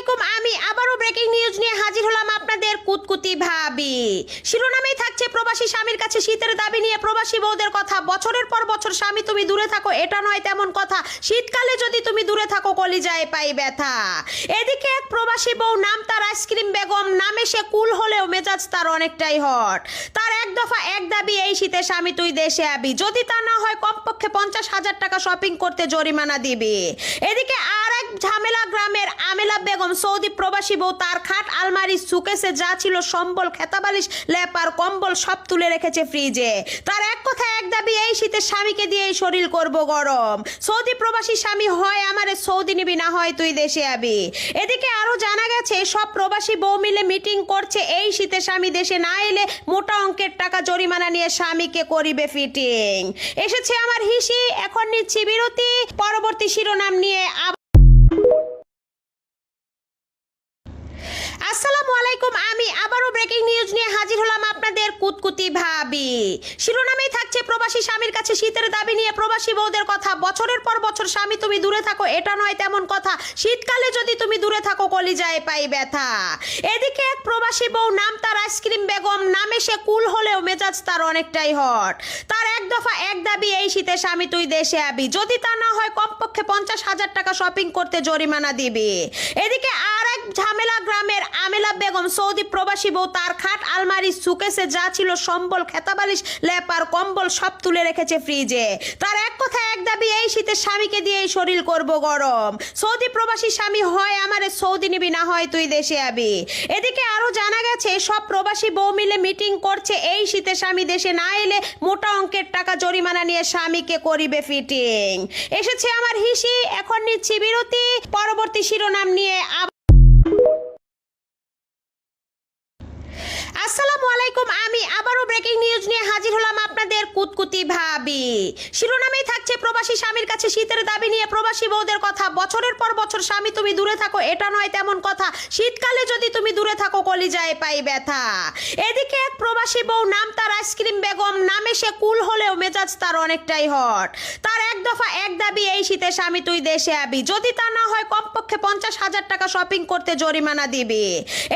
আলাইকুম। আমি আবারও ব্রেকিং নিউজ নিয়ে হাজির হলাম আপনাদের কুতকুতি ভাবি। শিরোনামেই থাকছে প্রবাসী স্বামীর কাছে শীতের দাবি নিয়ে প্রবাসী বউদের কথা। বছরের পর বছর স্বামী তুমি দূরে থাকো, এটা নয় তেমন কথা। শীতকালে যদি তুমি দূরে থাকো কলিজায় পাই ব্যথা। এদিকে এক প্রবাসী বউ, নাম তার আইসক্রিম বেগম। নামে সে কুল হলেও মেজাজ তার অনেকটাই হট। তার এক দফা এক দাবি, এই শীতে স্বামী তুই দেশে আবি। যদি তা না হয় কমপক্ষে 50,000 টাকা শপিং করতে জরিমানা দিবি। এদিকে আর এক ঝামেলা, গ্রামের আমেলা বেগম, সৌদি প্রবাসী বউ। তার খাট, আলমারি, সুকেসে যা ছিল সম্বল, খেতাবালিশ, লেপার, কম্বল সব তুলে রেখেছে ফ্রিজে। তার এক কথা এক দাবি, এই শীতে স্বামীকে দিয়ে শরীর করব গরম। সৌদি প্রবাসী স্বামী, হয় আমারে সৌদি নিবি, না হয় তুই দেশে আবি। এদিকে আরো জানা গেছে সব প্রবাসী বউ মিলে মিটিং করছে, এই শীতে স্বামী দেশে না এলে মোটা অঙ্কের টাকা জরিমানা নিয়ে স্বামীকে করিবে ফিটিং। এসেছে আমার হিসি, এখন নিচ্ছি বিরতি। পরবর্তী শিরোনাম নিয়ে আসসালামু আলাইকুম। আমি আবারও ব্রেকিং নিউজ নিয়ে হাজির হলাম আপনাদের কুতকুতি ভাবি। শিরোনামেই থাকছে প্রবাসী স্বামীর কাছে শীতের দাবি নিয়ে প্রবাসী বউদের কথা। বছরের পর বছর স্বামী তুমি দূরে থাকো, এটা নয় তেমন কথা। শীতকালে যদি তুমি দূরে থাকো কলিজায় পাই ব্যথা। এদিকে এক প্রবাসী বউ, নাম তার আইসক্রিম বেগম। নামে সে কুল হলেও মেজাজ তার অনেকটাই হট। তার এক দফা এক দাবি, এই শীতে স্বামী তুই দেশে আবি। যদি তা না হয় কমপক্ষে 50,000 টাকা শপিং করতে জরিমানা দিবি। এদিকে আর এক ঝামেলা, গ্রামের আমেলা বেগম, সৌদি প্রবাসী বউ। তার খাট, আলমারি, সুকেসে যা ছিল সম্বল, খেতাবালিশ, লেপার, কম্বল সব তুলে রেখেছে ফ্রিজে। তার এক কথা এক দাবি, এই শীতে স্বামীকে দিয়ে শরীর করব গরম। সৌদি প্রবাসী স্বামী, হয় আমারে সৌদি নিবি, না হয় তুই দেশে আবি। এদিকে আরো জানা গেছে সব প্রবাসী বউ মিলে মিটিং করছে, এই শীতে স্বামী দেশে না এলে মোটা অঙ্কের টাকা জরিমানা নিয়ে স্বামীকে করিবে ফিটিং। এসেছে আমার হিসি, এখন নিচ্ছি বিরতি। পরবর্তী শিরোনাম নিয়ে আসসালামু আলাইকুম। আমি আবারও ব্রেকিং নিউজ নিয়ে হাজির হলাম আপনাদের কুতকুতি ভাবি। শিরোনামেই থাকছে প্রবাসী স্বামীর কাছে শীতের দাবি নিয়ে প্রবাসী বউদের কথা। বছরের পর বছর স্বামী তুমি দূরে থাকো, এটা নয় তেমন কথা। শীতকালে যদি তুমি দূরে থাকো কলিজায় পাই ব্যথা। এদিকে এক প্রবাসী বউ, নাম তার আইসক্রিম বেগম। নামে সে কুল হলেও মেজাজ তার অনেকটাই হট। তার এক দফা এক দাবি, এই শীতে স্বামী তুই দেশে আবি। যদি তা না হয় কমপক্ষে 50,000 টাকা শপিং করতে জরিমানা দিবি।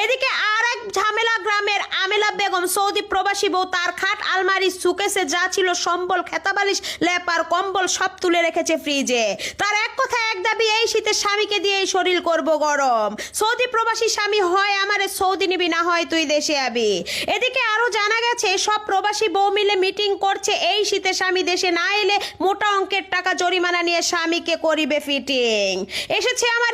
এদিকে আর এক ঝামেলা, গ্রামের আমেলা বেগম, সৌদি প্রবাসী বউ। তার খাট, আলমারি, সুকেসে যা ছিল সম্বল, খেতাবালিশ, লেপার, কম্বল সব তুলে রেখেছে ফ্রিজে। তার এক কথা এক দাবি, এই শীতে স্বামীকে দিয়ে শরীর করব গরম। সৌদি প্রবাসী স্বামী, হয় আমারে সৌদি নিবি, না হয় তুই দেশে আবি। এদিকে আরো জানা গেছে সব প্রবাসী বউ মিলে মিটিং করছে, এই শীতে স্বামী দেশে না এলে মোটা অঙ্কের টাকা জরিমানা নিয়ে স্বামীকে করিবে ফিটিং। এসেছে আমার